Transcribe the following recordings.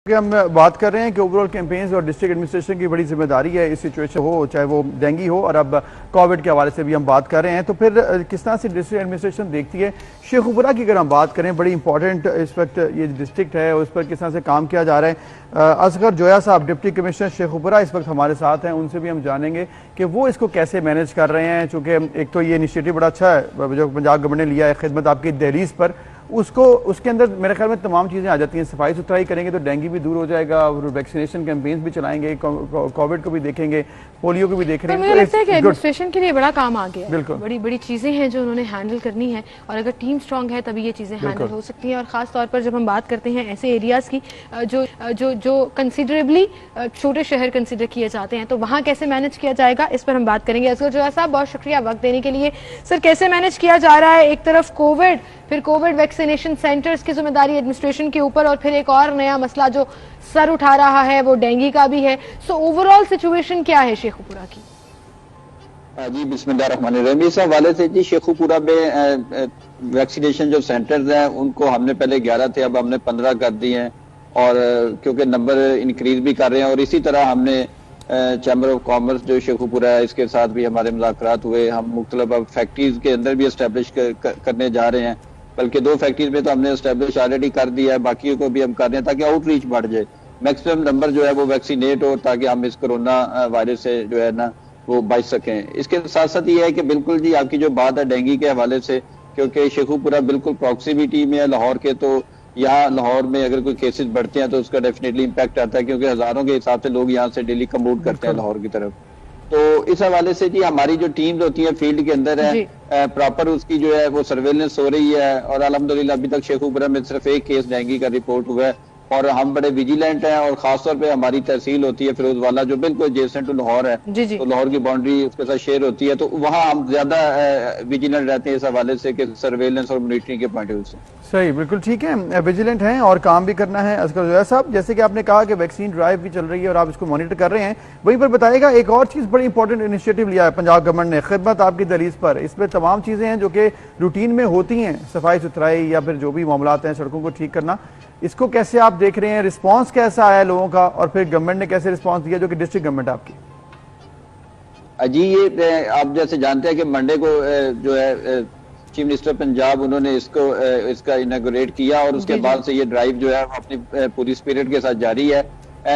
कि हम बात कर रहे हैं कि ओवरऑल कैंपेन्स और डिस्ट्रिक्ट एडमिनिस्ट्रेशन की बड़ी जिम्मेदारी है इस सिचुएशन हो, चाहे वो डेंगू हो, और अब कोविड के हवाले से भी हम बात कर रहे हैं। तो फिर किस तरह से डिस्ट्रिक्ट एडमिनिस्ट्रेशन देखती है शेखुपुरा की? अगर हम बात करें, बड़ी इंपॉर्टेंट इस वक्त ये डिस्ट्रिक्ट है, उस पर किस तरह से काम किया जा रहा है। असगर जोया साहब, डिप्टी कमिश्नर शेखुपुरा, इस वक्त हमारे साथ हैं। उनसे भी हम जानेंगे कि वो इसको कैसे मैनेज कर रहे हैं, चूँकि एक तो ये इनिशिएटिव बड़ा अच्छा है जो पंजाब गवर्नमेंट ने लिया है, खिदमत आपकी दहलीज पर, उसको उसके अंदर मेरे ख्याल में तमाम चीज़ें आ जाती हैं। सफाई सुथराई करेंगे तो डेंगू भी दूर हो जाएगा, और वैक्सीनेशन कैंपेन्स भी चलाएंगे, कोविड को भी देखेंगे, पोलियो को भी देख रहे हैं। मुझे लगता है कि एडमिनिस्ट्रेशन के लिए बड़ा काम आ गया है। बिल्कुल, बड़ी बड़ी चीज़ें हैं जो उन्होंने हैंडल करनी है, और अगर टीम स्ट्रांग है तभी ये चीज़ें हैंडल हो सकती हैं। और ख़ास तौर पर जब हम बात करते हैं ऐसे एरियाज़ की जो जो जो कंसिडरेबली छोटे शहर कंसिडर किए जाते हैं, तो वहाँ कैसे मैनेज किया जाएगा, इस पर हम बात करेंगे। असगर जोया साहब, बहुत शुक्रिया वक्त देने के लिए। सर, कैसे मैनेज किया जा रहा है? एक तरफ कोविड, फिर कोविड वैक्सीनेशन सेंटर्स की जिम्मेदारी एडमिनिस्ट्रेशन के ऊपर, और फिर एक और नया मसला जो सर उठा रहा है वो डेंगू का भी है। सो ओवरऑल सिचुएशन क्या है शेखुपुरा की? जी, बिस्मिल्लाहिर्रहमानिर्रहीम। इस हवाले से जी, शेखुपुरा में वैक्सीनेशन जो सेंटर्स हैं उनको हमने पहले 11 थे, अब हमने 15 कर दिए हैं, और क्योंकि नंबर इंक्रीज भी कर रहे हैं। और इसी तरह हमने चैम्बर ऑफ कॉमर्स जो शेखुपुरा है, इसके साथ भी हमारे मुज़ाकरात हुए। हम मुख्तलिफ अब फैक्ट्रीज के अंदर भी इस्टेब्लिश करने जा रहे हैं, बल्कि 2 फैक्ट्रीज में तो हमने इस्टेब्लिश ऑलरेडी कर दिया है, बाकी को भी हम कर रहे हैं ताकि आउटरीच बढ़ जाए, मैक्सिमम नंबर जो है वो वैक्सीनेट हो, ताकि हम इस कोरोना वायरस से जो है ना वो बच सकें। इसके साथ साथ ये है कि बिल्कुल जी, आपकी जो बात है डेंगू के हवाले से, क्योंकि शेखुपुरा बिल्कुल प्रॉक्सिमिटी में है लाहौर के, तो यहाँ लाहौर में अगर कोई केसेस बढ़ते हैं तो उसका डेफिनेटली इम्पैक्ट आता है, क्योंकि हजारों के हिसाब से लोग यहाँ से डेली कम्यूट करते हैं लाहौर की तरफ। तो इस हवाले से जी, हमारी जो टीम्स होती है फील्ड के अंदर है, प्रॉपर उसकी जो है वो सर्वेलेंस हो रही है। और अल्हम्दुलिल्लाह अभी तक शेखुपुरा में सिर्फ एक केस डेंगू का रिपोर्ट हुआ है, और हम बड़े विजिलेंट हैं। और खासतौर पे हमारी तहसील होती है फिरोजवाला, जो बिल्कुल एडजेसेंट टू लाहौर है, तो लाहौर की बाउंड्री उसके साथ शेयर होती है, तो वहाँ हम ज्यादा विजिलेंट रहते हैं इस हवाले से कि सर्वेलेंस और मॉनिटरिंग के पॉइंट ऑफ व्यू से। सही, बिल्कुल ठीक है, विजिलेंट हैं और काम भी करना है। असगर जोया साहब, जैसे कि आपने कहा कि वैक्सीन ड्राइव भी चल रही है और आप इसको मॉनिटर कर रहे हैं, वहीं पर बताइएगा एक और चीज़, बड़ी इंपॉर्टेंट इनिशिएटिव लिया है पंजाब गवर्नमेंट ने, खिदमत आपकी दहलीज पर। इसमें तमाम चीज़ें हैं जो कि रूटीन में होती हैं, सफाई सुथराई या फिर जो भी मामलात हैं, सड़कों को ठीक करना। इसको कैसे आप देख रहे हैं? रिस्पांस कैसा आया लोगों का, और फिर गवर्नमेंट ने कैसे रिस्पांस दिया, जो कि डिस्ट्रिक्ट गवर्नमेंट आपकी? जी, ये आप जैसे जानते हैं कि मंडे को जो है चीफ मिनिस्टर पंजाब, उन्होंने इसका इनॉग्रेट किया, और उसके बाद से ये ड्राइव जो है अपनी पूरी स्पिरिट के साथ जारी है।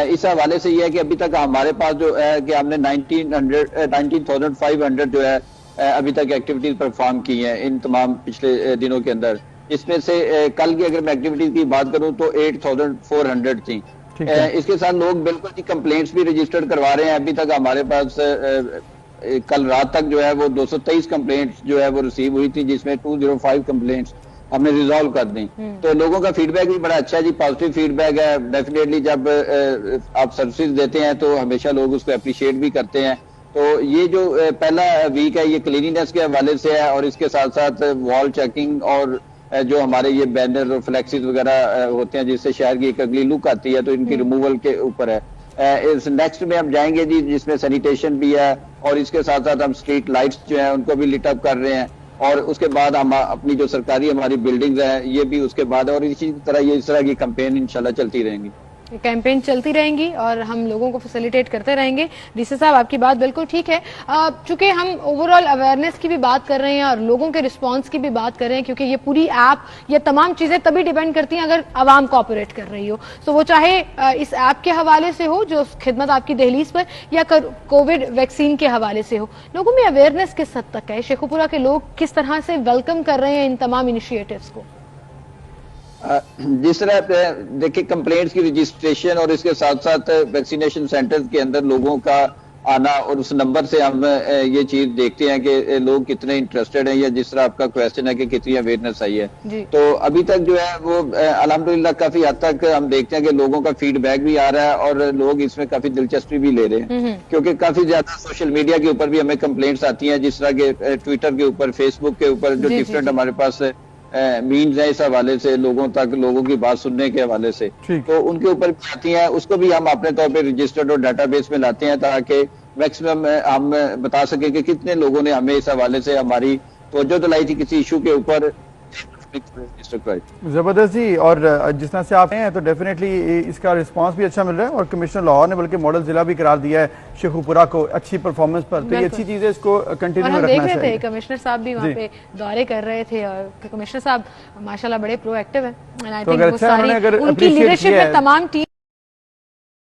इस हवाले से ये है कि अभी तक हमारे पास जो है कि हमने 19,500 जो है अभी तक एक्टिविटीज परफॉर्म की हैं इन तमाम पिछले दिनों के अंदर। इसमें से कल की अगर मैं एक्टिविटीज की बात करूं तो 8,400 थी। इसके साथ लोग बिल्कुल ही कंप्लेंट्स भी रजिस्टर्ड करवा रहे हैं। अभी तक हमारे पास कल रात तक जो है वो 223 कंप्लेंट्स जो है वो रिसीव हुई थी, जिसमें 205 कंप्लेंट्स हमने रिजॉल्व कर दी। तो लोगों का फीडबैक भी बड़ा अच्छा है जी, पॉजिटिव फीडबैक है। डेफिनेटली जब आप सर्विस देते हैं तो हमेशा लोग उसको अप्रिशिएट भी करते हैं। तो ये जो पहला वीक है ये क्लीनिनेस के हवाले से है, और इसके साथ साथ वॉल चेकिंग और जो हमारे ये बैनर और फ्लैक्सीज वगैरह होते हैं जिससे शहर की एक अगली लुक आती है, तो इनकी रिमूवल के ऊपर है। इस नेक्स्ट में हम जाएंगे जी, जिसमें सैनिटेशन भी है, और इसके साथ साथ हम स्ट्रीट लाइट्स जो है उनको भी लिट अप कर रहे हैं। और उसके बाद हम अपनी जो सरकारी हमारी बिल्डिंग्स हैं ये भी उसके बाद, और इसी तरह ये इस तरह की कैंपेन इंशाल्लाह चलती रहेंगी। कैंपेन चलती रहेंगी और हम लोगों को फैसिलिटेट करते रहेंगे। डीसी साहब, आपकी बात बिल्कुल ठीक है। चूंकि हम ओवरऑल अवेयरनेस की भी बात कर रहे हैं और लोगों के रिस्पांस की भी बात कर रहे हैं, क्योंकि ये पूरी ऐप, ये तमाम चीजें तभी डिपेंड करती हैं अगर आवाम कोऑपरेट कर रही हो। तो वो चाहे इस ऐप के हवाले से हो जो खिदमत आपकी दहलीज पर, या कोविड वैक्सीन के हवाले से हो, लोगों में अवेयरनेस किस हद तक है? शेखुपुरा के लोग किस तरह से वेलकम कर रहे हैं इन तमाम इनिशिएटिव्स को? जिस तरह देखिए कंप्लेंट्स की रजिस्ट्रेशन और इसके साथ साथ वैक्सीनेशन सेंटर्स के अंदर लोगों का आना, और उस नंबर से हम ये चीज देखते हैं कि लोग कितने इंटरेस्टेड हैं, या जिस तरह आपका क्वेश्चन है कि कितनी अवेयरनेस आई है। तो अभी तक जो है वो अल्हम्दुलिल्लाह काफी हद तक हम देखते हैं कि लोगों का फीडबैक भी आ रहा है, और लोग इसमें काफी दिलचस्पी भी ले रहे हैं, क्योंकि काफी ज्यादा सोशल मीडिया के ऊपर भी हमें कंप्लेंट्स आती हैं, जिस तरह के ट्विटर के ऊपर, फेसबुक के ऊपर जो डिफरेंट हमारे पास मीन्स है इस हवाले से, लोगों तक लोगों की बात सुनने के हवाले से, तो उनके ऊपर भी आती हैं। उसको भी हम अपने तौर पे रजिस्टर्ड और डाटाबेस में लाते हैं, ताकि मैक्सिमम हम बता सके कि कितने लोगों ने हमें इस हवाले से हमारी तवज्जो दिलाई थी किसी इशू के ऊपर, मिनिस्टर क्राइट। जबरदस्त जी। और जिस तरह से आप हैं तो डेफिनेटली इसका रिस्पांस भी अच्छा मिल रहा है और कमिश्नर लाहौर ने बल्कि मॉडल जिला भी करार दिया है शेखुपुरा को अच्छी परफॉर्मेंस पर, तो ये अच्छी चीज है, इसको और कंटिन्यू हम रखना देख रहे थे चाहिए। कमिश्नर साहब भी वहाँ जी। पे दौरे कर रहे थे और कमिश्नर साहब माशाल्लाह बड़े प्रोएक्टिव है। तो अगर अच्छा उन्होंने अगर उनकी appreciate लीडरशिप किया में है- तमाम टीम